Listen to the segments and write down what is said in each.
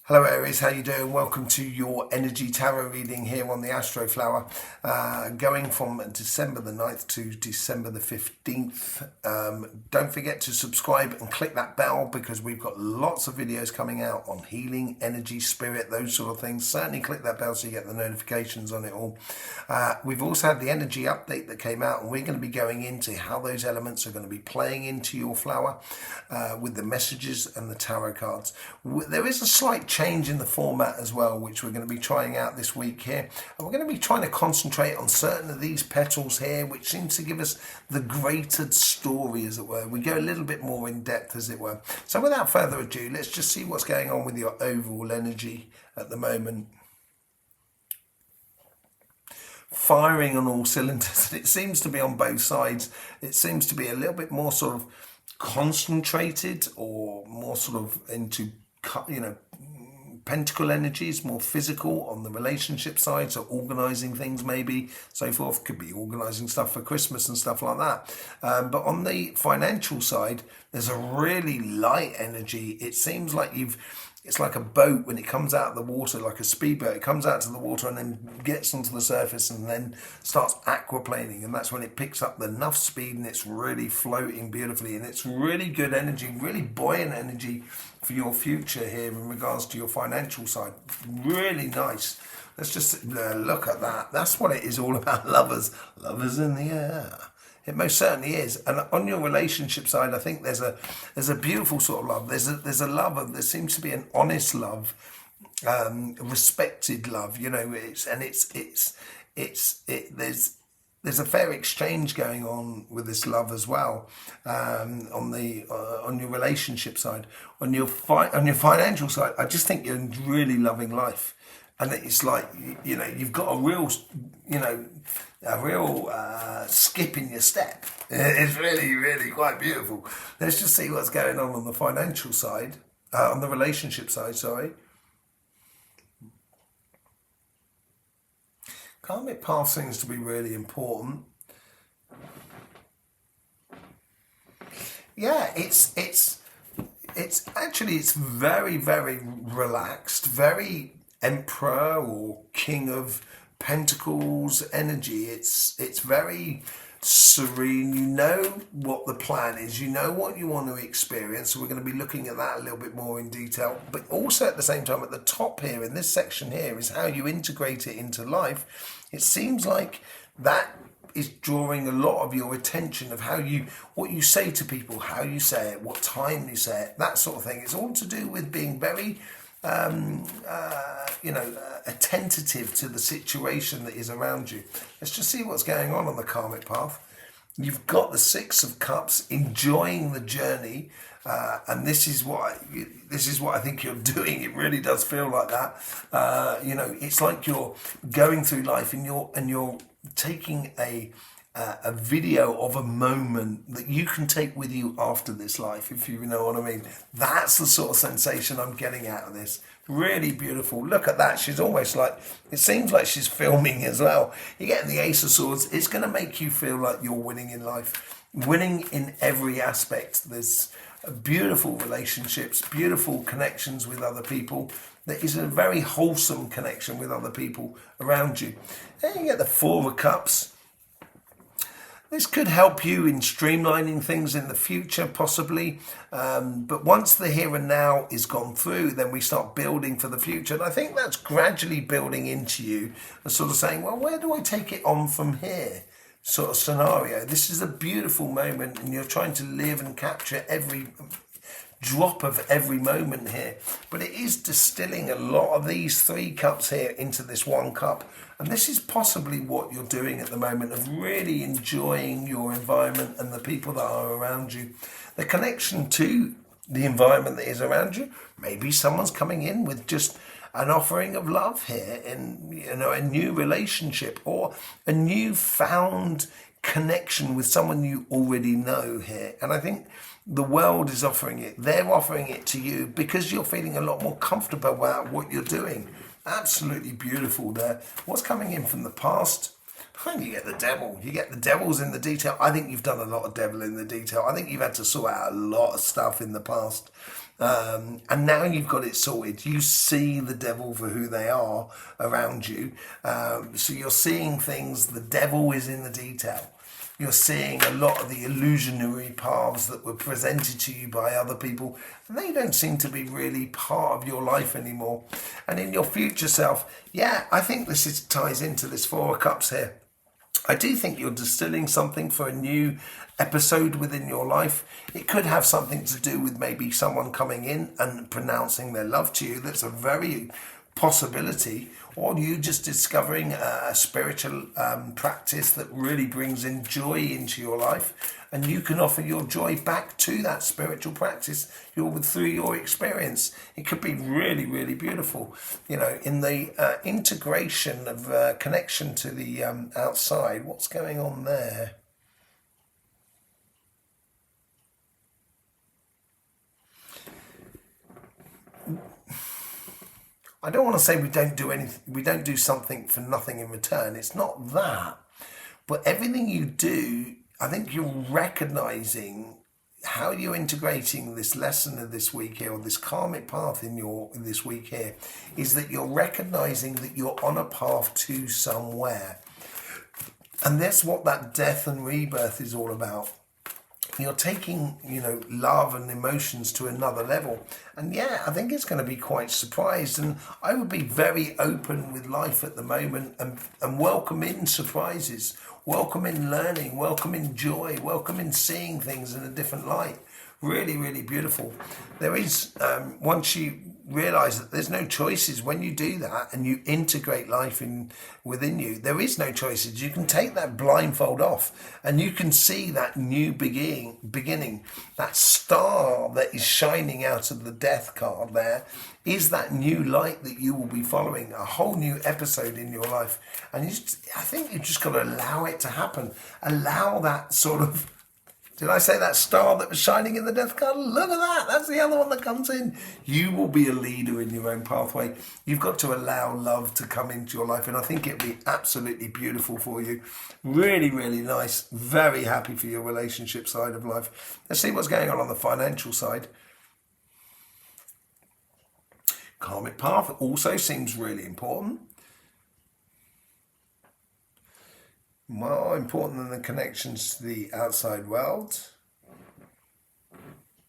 Hello Aries, how you doing? Welcome to your energy tarot reading here on the Astroflower, going from December the 9th to December the 15th. Don't forget to subscribe and click that bell because we've got lots of videos coming out on healing, energy, spirit, those sort of things. Certainly click that bell so you get the notifications on it all. We've also had the energy update that came out, and we're going to be going into how those elements are going to be playing into your flower with the messages and the tarot cards. There is a slight change in the format as well, which we're going to be trying out this week here, and we're going to be trying to concentrate on certain of these petals here, which seems to give us the greater story, as it were. We go a little bit more in depth, as it were. So without further ado, let's just see what's going on with your overall energy at the moment. Firing on all cylinders. It seems to be on both sides. It seems to be a little bit more sort of concentrated, or more sort of into, pentacle energies, more physical on the relationship side, so organizing things, maybe so forth. Could be organizing stuff for Christmas and stuff like that. But on the financial side, there's a really light energy. It seems like it's like a boat when it comes out of the water, like a speedboat. It comes out to the water and then gets onto the surface and then starts aquaplaning, and that's when it picks up enough speed and it's really floating beautifully, and it's really good energy, really buoyant energy for your future here in regards to your financial side. Really nice. Let's just look at that. That's what it is all about. Lovers in the air. It most certainly is. And on your relationship side, I think there's a beautiful sort of love. There's a love there seems to be an honest love, respected love. There's a fair exchange going on with this love as well. On your relationship side, on your financial side, I just think you're really loving life. And it's like, you've got a real skip in your step. It's really, really quite beautiful. Let's just see what's going on the financial side, on the relationship side, sorry. Karmic path seems to be really important. Yeah, it's very, very relaxed, very Emperor or King of Pentacles energy. It's very serene. You know what the plan is, you know what you want to experience, so we're going to be looking at that a little bit more in detail. But also at the same time, at the top here in this section here is how you integrate it into life. It seems like that is drawing a lot of your attention of what you say to people, how you say it, what time you say it, that sort of thing. It's all to do with being very attentive to the situation that is around you. Let's just see what's going on the karmic path. You've got the Six of Cups, enjoying the journey, and this is what I think you're doing. It really does feel like that. It's like you're going through life and you're taking a video of a moment that you can take with you after this life, if you know what I mean. That's the sort of sensation I'm getting out of this. Really beautiful. Look at that. She's almost like, it seems like she's filming as well. You're getting the Ace of Swords. It's going to make you feel like you're winning in life, winning in every aspect. There's beautiful relationships, beautiful connections with other people. There is a very wholesome connection with other people around you. Then you get the Four of Cups. This could help you in streamlining things in the future, possibly. But once the here and now is gone through, then we start building for the future. And I think that's gradually building into you and sort of saying, well, where do I take it on from here? Sort of scenario. This is a beautiful moment, and you're trying to live and capture every drop of every moment here, but it is distilling a lot of these three cups here into this one cup, and this is possibly what you're doing at the moment, of really enjoying your environment and the people that are around you, the connection to the environment that is around you. Maybe someone's coming in with just an offering of love here, and a new relationship or a new found connection with someone you already know here. And I think the world is offering it. They're offering it to you because you're feeling a lot more comfortable about what you're doing. Absolutely beautiful there. What's coming in from the past? You get the devil. You get the devils in the detail. I think you've done a lot of devil in the detail. I think you've had to sort out a lot of stuff in the past. And now you've got it sorted. You see the devil for who they are around you. So you're seeing things, the devil is in the detail. You're seeing a lot of the illusionary paths that were presented to you by other people, and they don't seem to be really part of your life anymore. And in your future self, yeah, I think ties into this Four of Cups here. I do think you're distilling something for a new episode within your life. It could have something to do with maybe someone coming in and pronouncing their love to you. That's a very possibility. Or you just discovering a spiritual practice that really brings in joy into your life, and you can offer your joy back to that spiritual practice through your experience. It could be really, really beautiful. You know, in the integration of connection to the outside, what's going on there? I don't want to say we don't do anything, we don't do something for nothing in return. It's not that. But everything you do, I think you're recognizing how you're integrating this lesson of this week here, or this karmic path in this week here, is that you're recognizing that you're on a path to somewhere. And that's what that death and rebirth is all about. You're taking, love and emotions to another level. And yeah, I think it's going to be quite surprised. And I would be very open with life at the moment and welcome in surprises, welcome in learning, welcome in joy, welcome in seeing things in a different light. Really, really beautiful. There is, once you realize that there's no choices, when you do that and you integrate life within you, there is no choices. You can take that blindfold off and you can see that new beginning, that star that is shining out of the death card there is that new light that you will be following, a whole new episode in your life. And I think you just got to allow it to happen. Allow that sort of, did I say that star that was shining in the death card? Look at that. That's the other one that comes in. You will be a leader in your own pathway. You've got to allow love to come into your life. And I think it'll be absolutely beautiful for you. Really, really nice. Very happy for your relationship side of life. Let's see what's going on the financial side. Karmic path also seems really important. More important than the connections to the outside world.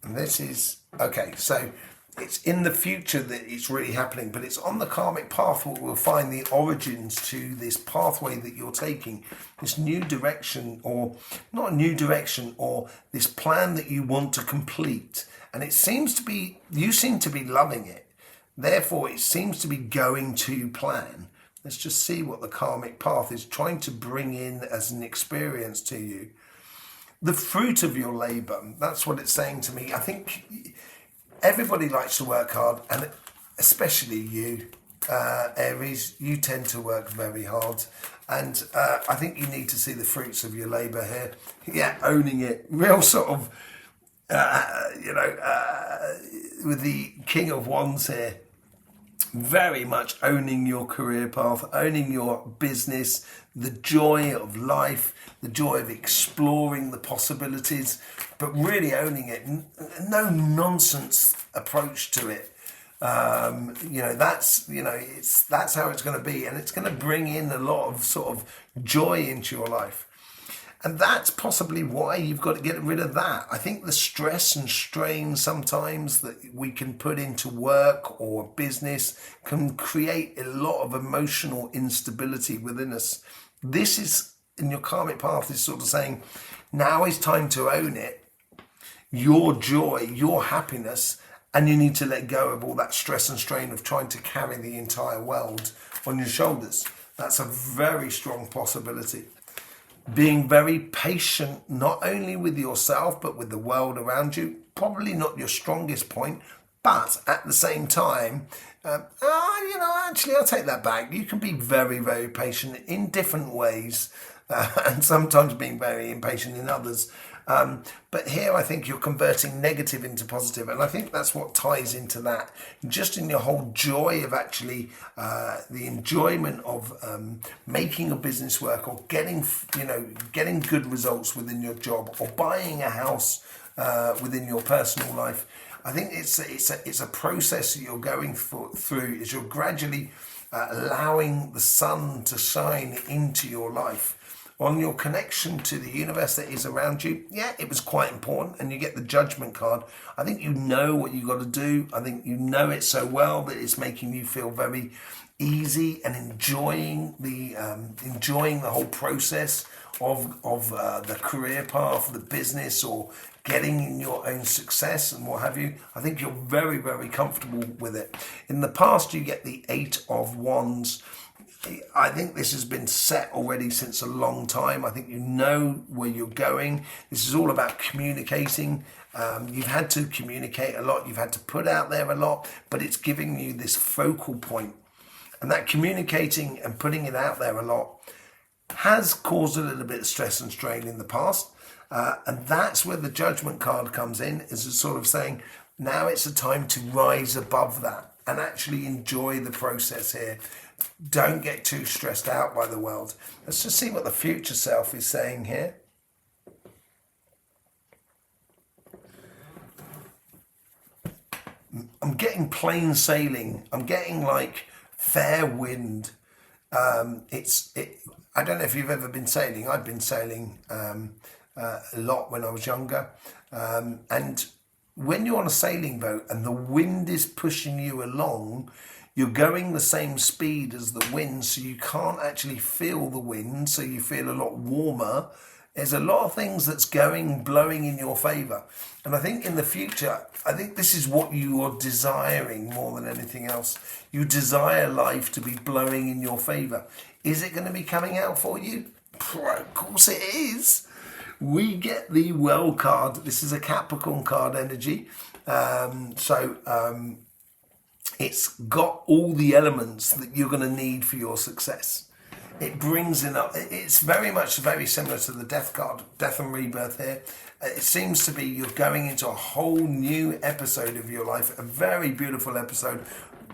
And this is, okay, so it's in the future that it's really happening, but it's on the karmic path where we'll find the origins to this pathway that you're taking, this new direction, or not a new direction, or this plan that you want to complete. And it seems to be, you seem to be loving it. Therefore, it seems to be going to plan. Let's just see what the karmic path is trying to bring in as an experience to you. The fruit of your labor, that's what it's saying to me. I think everybody likes to work hard, and especially you, Aries, you tend to work very hard. And I think you need to see the fruits of your labor here. Yeah, owning it. Real sort of, with the King of Wands here. Very much owning your career path, owning your business, the joy of life, the joy of exploring the possibilities, but really owning it. No nonsense approach to it. That's how it's going to be, and it's going to bring in a lot of sort of joy into your life. And that's possibly why you've got to get rid of that. I think the stress and strain sometimes that we can put into work or business can create a lot of emotional instability within us. This is, in your karmic path, is sort of saying, now is time to own it, your joy, your happiness, and you need to let go of all that stress and strain of trying to carry the entire world on your shoulders. That's a very strong possibility. Being very patient, not only with yourself, but with the world around you. Probably not your strongest point, but at the same time, actually, I'll take that back. You can be very, very patient in different ways, and sometimes being very impatient in others. But here I think you're converting negative into positive, and I think that's what ties into that. Just in your whole joy of actually the enjoyment of making a business work, or getting good results within your job, or buying a house within your personal life. I think it's a process that you're going through, is you're gradually allowing the sun to shine into your life. On your connection to the universe that is around you, yeah, it was quite important, and you get the judgment card. I think you know what you got to do. I think you know it so well that it's making you feel very easy and enjoying the whole process of the career path, the business, or getting in your own success and what have you. I think you're very, very comfortable with it. In the past, you get the 8 of Wands. I think this has been set already since a long time. I think you know where you're going. This is all about communicating. You've had to communicate a lot. You've had to put out there a lot, but it's giving you this focal point. And that communicating and putting it out there a lot has caused a little bit of stress and strain in the past. And that's where the judgment card comes in, is a sort of saying, now it's a time to rise above that and actually enjoy the process here. Don't get too stressed out by the world. Let's just see what the future self is saying here. I'm getting plain sailing. I'm getting like fair wind. I don't know if you've ever been sailing. I've been sailing a lot when I was younger. And when you're on a sailing boat and the wind is pushing you along, you're going the same speed as the wind, so you can't actually feel the wind, so you feel a lot warmer. There's a lot of things that's blowing in your favour. And I think in the future, I think this is what you are desiring more than anything else. You desire life to be blowing in your favour. Is it going to be coming out for you? Of course it is. We get the Well card. This is a Capricorn card energy. It's got all the elements that you're going to need for your success. It brings in up. It's very similar to the Death card, Death and Rebirth here. It seems to be you're going into a whole new episode of your life, a very beautiful episode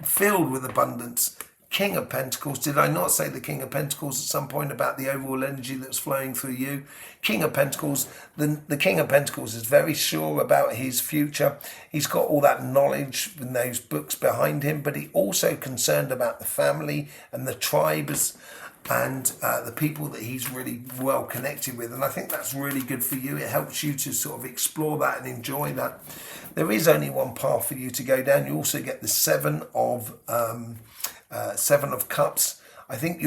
filled with abundance. King of Pentacles. Did I not say the King of Pentacles at some point about the overall energy that's flowing through you? King of Pentacles. The King of Pentacles is very sure about his future. He's got all that knowledge in those books behind him, but he's also concerned about the family and the tribes and the people that he's really well connected with. And I think that's really good for you. It helps you to sort of explore that and enjoy that. There is only one path for you to go down. You also get the Seven of Cups. I think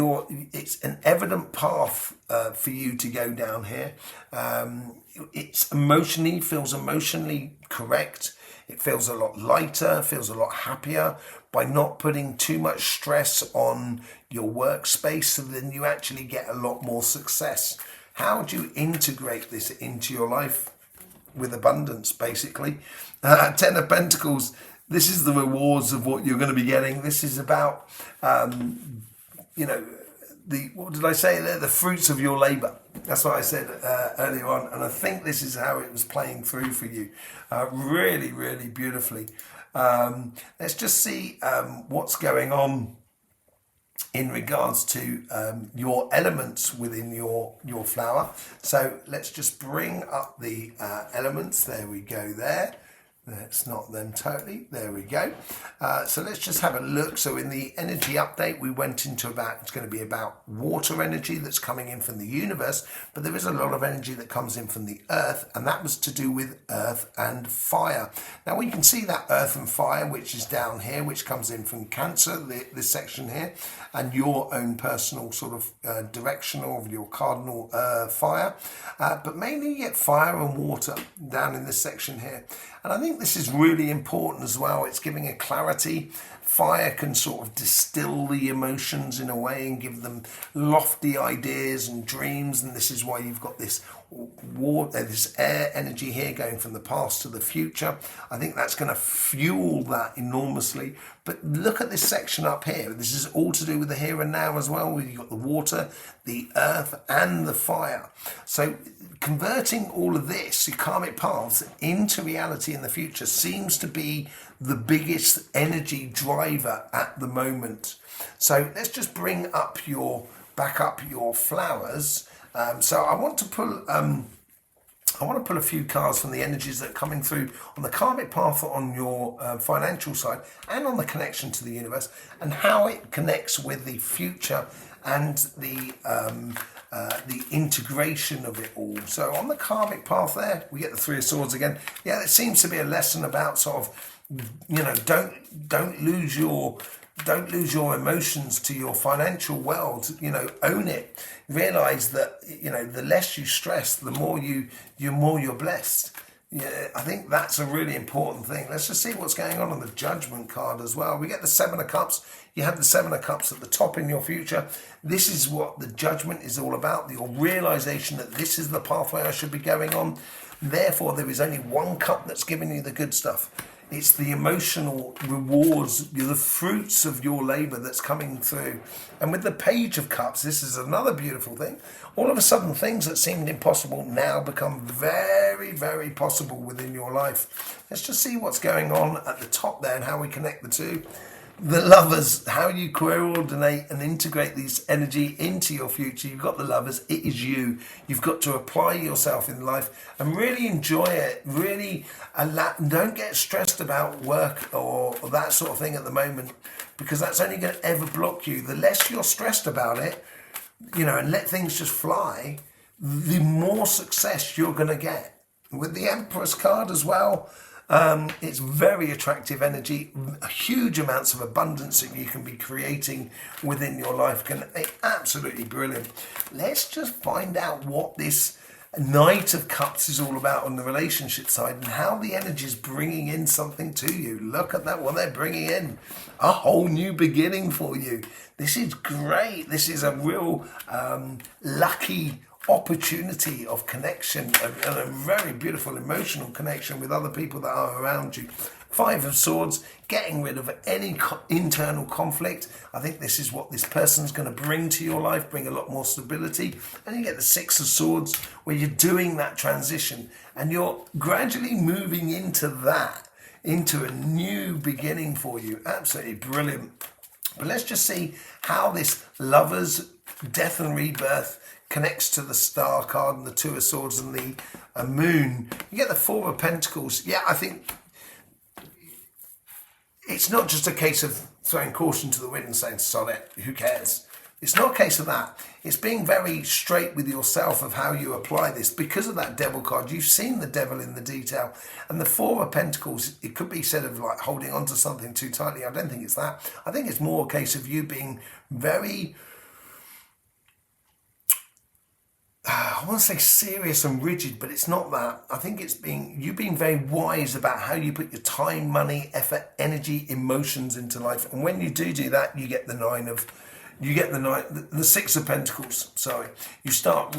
it's an evident path for you to go down here. Feels emotionally correct. It feels a lot lighter, feels a lot happier by not putting too much stress on your workspace, so then you actually get a lot more success. How do you integrate this into your life? With abundance, basically. 10 of Pentacles. This is the rewards of what you're going to be getting. This is about, what did I say there? The fruits of your labour. That's what I said earlier on. And I think this is how it was playing through for you. Really, really beautifully. Let's just see what's going on in regards to your elements within your flower. So let's just bring up the elements. There we go there. That's not them totally. There we go. So let's just have a look. So in the energy update, we went into it's going to be about water energy that's coming in from the universe, but there is a lot of energy that comes in from the earth, and that was to do with earth and fire. Now we can see that earth and fire, which is down here, which comes in from Cancer, this section here, and your own personal sort of directional of your cardinal fire. But mainly you get fire and water down in this section here. And I think this is really important as well. It's giving a clarity. Fire can sort of distill the emotions in a way and give them lofty ideas and dreams. And this is why you've got this this air energy here going from the past to the future. I think that's going to fuel that enormously. But look at this section up here. This is all to do with the here and now as well. You've got the water, the earth, and the fire. So converting all of this, your karmic paths, into reality in the future seems to be the biggest energy driver at the moment. So let's just bring up back up your flowers. So I want to pull I want to pull a few cards from the energies that are coming through on the karmic path on your financial side and on the connection to the universe and how it connects with the future and the integration of it all. So on the karmic path there, we get the Three of Swords again. Yeah, it seems to be a lesson about sort of, you know, don't lose your emotions to your financial world. You know, own it. Realize that, you know, the less you stress, the more you're blessed. Yeah, I think that's a really important thing. Let's just see what's going on the Judgment card as well. We get the Seven of Cups. You have the Seven of Cups at the top in your future. This is what the Judgment is all about. Your realization that this is the pathway I should be going on. Therefore, there is only one cup that's giving you the good stuff. It's the emotional rewards, the fruits of your labor that's coming through. And with the Page of Cups, this is another beautiful thing. All of a sudden, things that seemed impossible now become very, very possible within your life. Let's just see what's going on at the top there and how we connect the two. The Lovers, how you coordinate and integrate this energy into your future. You've got the Lovers, it is you. You've got to apply yourself in life and really enjoy it. Really don't get stressed about work or that sort of thing at the moment, because that's only going to ever block you. The less you're stressed about it, you know, and let things just fly, the more success you're going to get. With the Empress card as well, it's very attractive energy, huge amounts of abundance that you can be creating within your life. Absolutely brilliant. Let's just find out what this Knight of Cups is all about on the relationship side and how the energy is bringing in something to you. Look at that, what they're bringing in. A whole new beginning for you. This is great. This is a real lucky opportunity of connection and a very beautiful emotional connection with other people that are around you. Five of Swords, getting rid of any internal conflict. I think this is what this person's going to bring to your life, bring a lot more stability. And you get the Six of Swords, where you're doing that transition and you're gradually moving into a new beginning for you. Absolutely brilliant. But let's just see how this Lovers, Death and Rebirth connects to the Star card and the Two of Swords and the Moon. You get the Four of Pentacles. Yeah, I think it's not just a case of throwing caution to the wind and saying, sod it, who cares? It's not a case of that. It's being very straight with yourself of how you apply this. Because of that Devil card, you've seen the devil in the detail. And the Four of Pentacles, it could be said of like holding on to something too tightly. I don't think it's that. I think it's more a case of you being very, I want to say serious and rigid, but it's not that. I think it's you being very wise about how you put your time, money, effort, energy, emotions into life. And when you do that, you get the Six of Pentacles. Sorry, you start,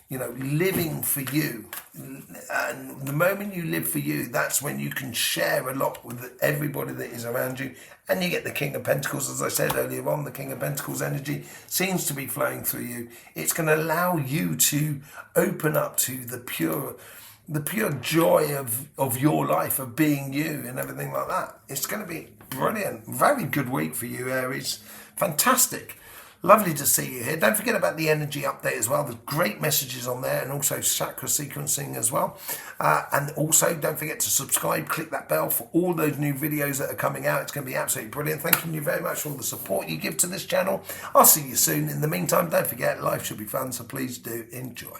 living for you. And the moment you live for you, that's when you can share a lot with everybody that is around you. And you get the King of Pentacles, as I said earlier on. The King of Pentacles energy seems to be flowing through you. It's going to allow you to open up to the pure joy of your life, of being you and everything like that. It's going to be brilliant. Very good week for you, Aries. Fantastic. Lovely to see you here. Don't forget about the energy update as well. There's great messages on there, and also chakra sequencing as well. And also don't forget to subscribe, click that bell for all those new videos that are coming out. It's going to be absolutely brilliant. Thank you very much for all the support you give to this channel. I'll see you soon. In the meantime, don't forget, life should be fun, so please do enjoy.